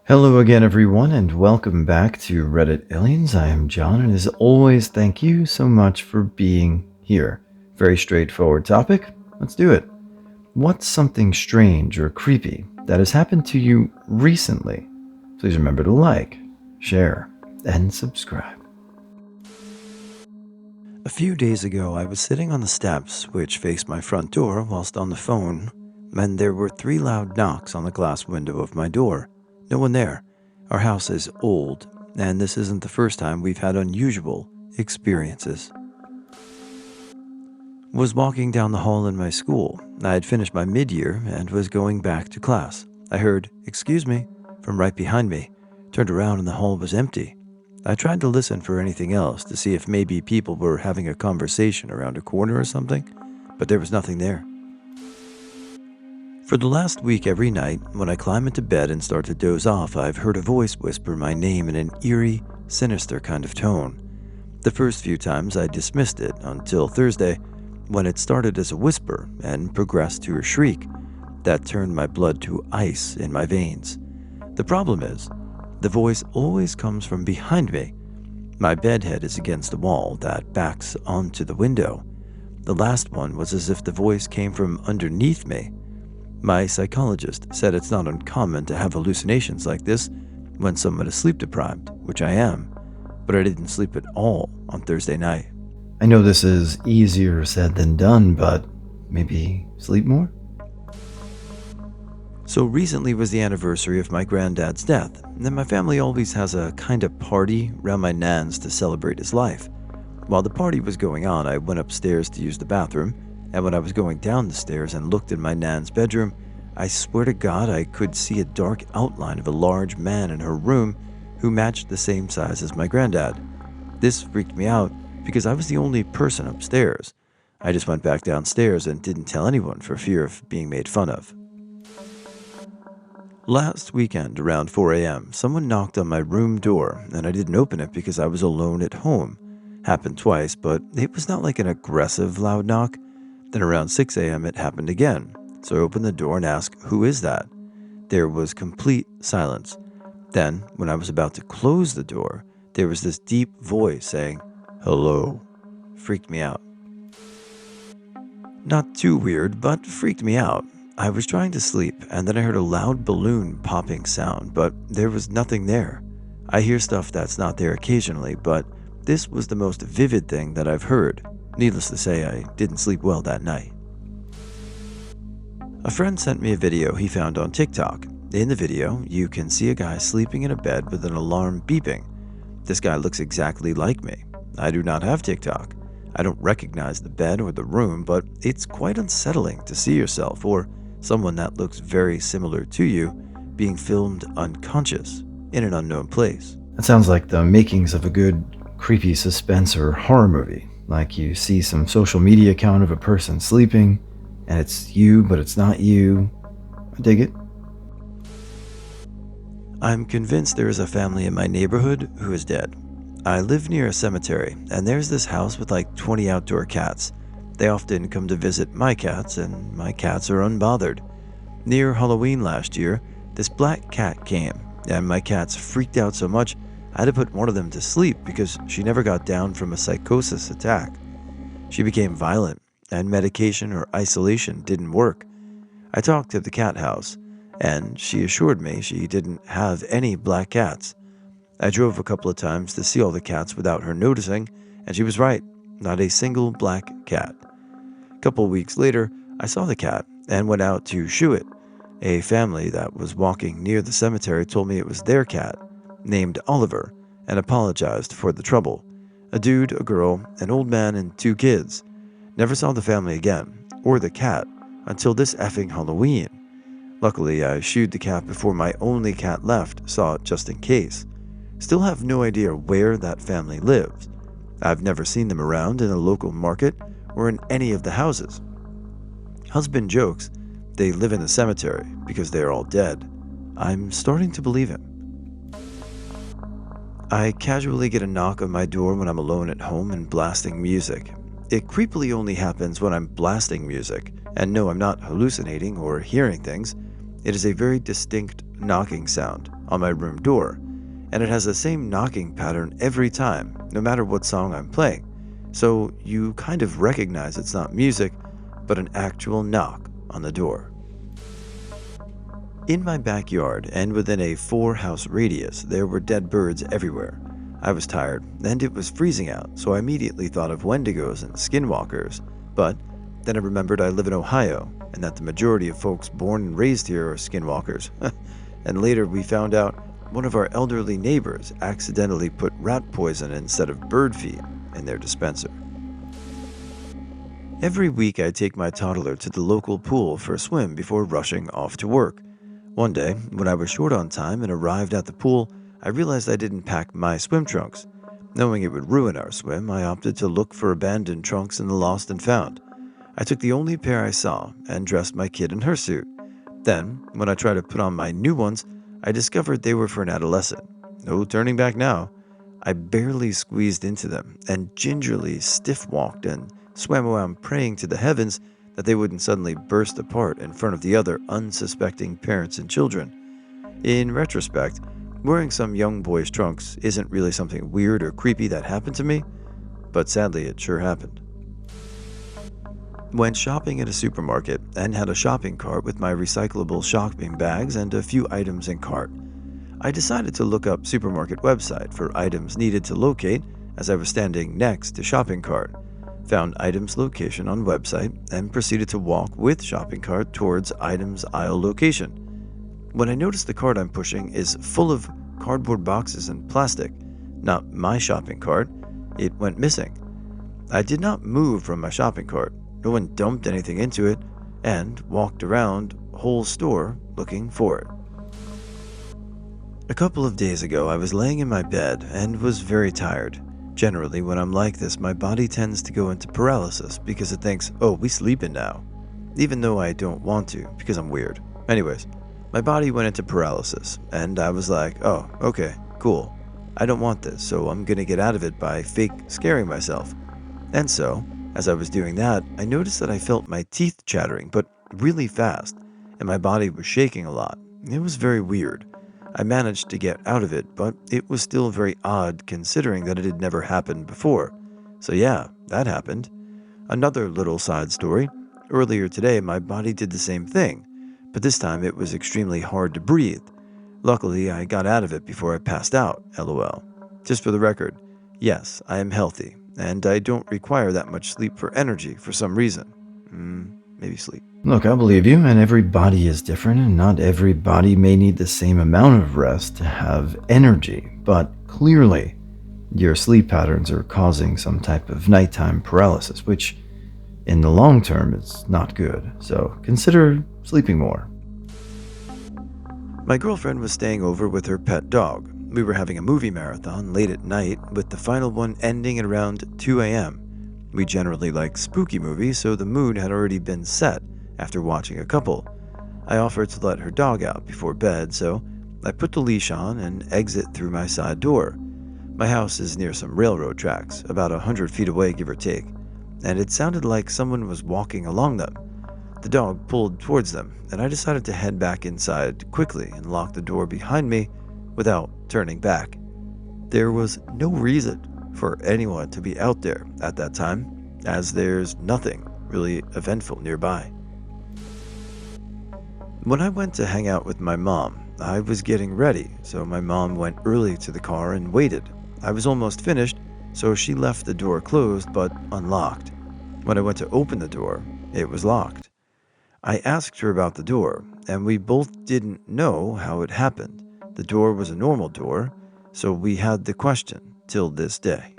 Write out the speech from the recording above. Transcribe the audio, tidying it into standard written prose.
Hello again, everyone, and welcome back to Reddit Aliens. I am John, and as always, thank you so much for being here. Very straightforward topic. Let's do it. What's something strange or creepy that has happened to you recently? Please remember to like, share, and subscribe. A few days ago, I was sitting on the steps which faced my front door whilst on the phone, and there were 3 loud knocks on the glass window of my door. No one there. Our house is old, and this isn't the first time we've had unusual experiences. Was walking down the hall in my school. I had finished my mid-year and was going back to class. I heard, "Excuse me," from right behind me. Turned around and the hall was empty. I tried to listen for anything else to see if maybe people were having a conversation around a corner or something, but there was nothing there. For the last week, every night, when I climb into bed and start to doze off, I've heard a voice whisper my name in an eerie, sinister kind of tone. The first few times I dismissed it until Thursday, when it started as a whisper and progressed to a shriek that turned my blood to ice in my veins. The problem is, the voice always comes from behind me. My bed head is against the wall that backs onto the window. The last one was as if the voice came from underneath me. My psychologist said it's not uncommon to have hallucinations like this when someone is sleep deprived, which I am, but I didn't sleep at all on Thursday night. I know this is easier said than done, but maybe sleep more? So recently was the anniversary of my granddad's death, and my family always has a kind of party around my nan's to celebrate his life. While the party was going on, I went upstairs to use the bathroom, and when I was going down the stairs and looked in my nan's bedroom, I swear to God I could see a dark outline of a large man in her room who matched the same size as my granddad. This freaked me out because I was the only person upstairs. I just went back downstairs and didn't tell anyone for fear of being made fun of. Last weekend, around 4 a.m., someone knocked on my room door, and I didn't open it because I was alone at home. Happened twice, but it was not like an aggressive loud knock. Then around 6 a.m. it happened again, so I opened the door and asked, "Who is that?" There was complete silence. Then, when I was about to close the door, there was this deep voice saying, "Hello." Freaked me out. Not too weird, but freaked me out. I was trying to sleep, and then I heard a loud balloon popping sound, but there was nothing there. I hear stuff that's not there occasionally, but this was the most vivid thing that I've heard. Needless to say, I didn't sleep well that night. A friend sent me a video he found on TikTok. In the video, you can see a guy sleeping in a bed with an alarm beeping. This guy looks exactly like me. I do not have TikTok. I don't recognize the bed or the room, but it's quite unsettling to see yourself or someone that looks very similar to you being filmed unconscious in an unknown place. That sounds like the makings of a good creepy suspense or horror movie. Like you see some social media account of a person sleeping, and it's you, but it's not you. I dig it. I'm convinced there is a family in my neighborhood who is dead. I live near a cemetery, and there's this house with like 20 outdoor cats. They often come to visit my cats, and my cats are unbothered. Near Halloween last year, this black cat came, and my cats freaked out so much I had to put one of them to sleep because she never got down from a psychosis attack. She became violent, and medication or isolation didn't work. I talked to the cat house, and she assured me she didn't have any black cats. I drove a couple of times to see all the cats without her noticing, and she was right, not a single black cat. A couple weeks later, I saw the cat and went out to shoo it. A family that was walking near the cemetery told me it was their cat, named Oliver, and apologized for the trouble. A dude, a girl, an old man, and 2 kids. Never saw the family again, or the cat, until this effing Halloween. Luckily, I shooed the cat before my only cat left saw it just in case. Still have no idea where that family lives. I've never seen them around in a local market or in any of the houses. Husband jokes they live in the cemetery because they are all dead. I'm starting to believe him. I casually get a knock on my door when I'm alone at home and blasting music. It creepily only happens when I'm blasting music, and no, I'm not hallucinating or hearing things. It is a very distinct knocking sound, on my room door, and it has the same knocking pattern every time, no matter what song I'm playing. So you kind of recognize it's not music, but an actual knock on the door. In my backyard and within a 4-house radius, there were dead birds everywhere. I was tired, and it was freezing out, so I immediately thought of wendigos and skinwalkers. But then I remembered I live in Ohio, and that the majority of folks born and raised here are skinwalkers. And later we found out one of our elderly neighbors accidentally put rat poison instead of bird feed in their dispenser. Every week I take my toddler to the local pool for a swim before rushing off to work. One day, when I was short on time and arrived at the pool, I realized I didn't pack my swim trunks. Knowing it would ruin our swim, I opted to look for abandoned trunks in the lost and found. I took the only pair I saw and dressed my kid in her suit. Then, when I tried to put on my new ones, I discovered they were for an adolescent. No turning back now. I barely squeezed into them and gingerly stiff-walked and swam around praying to the heavens that they wouldn't suddenly burst apart in front of the other unsuspecting parents and children. In retrospect, wearing some young boy's trunks isn't really something weird or creepy that happened to me, but sadly it sure happened. Went shopping at a supermarket and had a shopping cart with my recyclable shopping bags and a few items in cart. I decided to look up supermarket website for items needed to locate as I was standing next to shopping cart. Found items location on website and proceeded to walk with shopping cart towards items aisle location. When I noticed the cart I'm pushing is full of cardboard boxes and plastic, not my shopping cart, it went missing. I did not move from my shopping cart. No one dumped anything into it, and walked around the whole store looking for it. A couple of days ago, I was laying in my bed and was very tired. Generally, when I'm like this, my body tends to go into paralysis because it thinks, oh, we sleeping now. Even though I don't want to, because I'm weird. Anyways, my body went into paralysis, and I was like, oh, okay, cool. I don't want this, so I'm gonna get out of it by fake scaring myself. And so, as I was doing that, I noticed that I felt my teeth chattering, but really fast, and my body was shaking a lot. It was very weird. I managed to get out of it, but it was still very odd considering that it had never happened before. So yeah, that happened. Another little side story. Earlier today, my body did the same thing, but this time it was extremely hard to breathe. Luckily, I got out of it before I passed out, lol. Just for the record, yes, I am healthy, and I don't require that much sleep for energy for some reason. Maybe sleep. Look, I believe you, and every body is different, and not every body may need the same amount of rest to have energy, but clearly, your sleep patterns are causing some type of nighttime paralysis, which, in the long term, is not good, so consider sleeping more. My girlfriend was staying over with her pet dog. We were having a movie marathon late at night, with the final one ending at around 2 a.m. We generally like spooky movies, so the mood had already been set after watching a couple. I offered to let her dog out before bed, so I put the leash on and exit through my side door. My house is near some railroad tracks, about 100 feet away, give or take, and it sounded like someone was walking along them. The dog pulled towards them, and I decided to head back inside quickly and lock the door behind me without turning back. There was no reason for anyone to be out there at that time, as there's nothing really eventful nearby. When I went to hang out with my mom, I was getting ready, so my mom went early to the car and waited. I was almost finished, so she left the door closed but unlocked. When I went to open the door, it was locked. I asked her about the door, and we both didn't know how it happened. The door was a normal door, so we had the question till this day.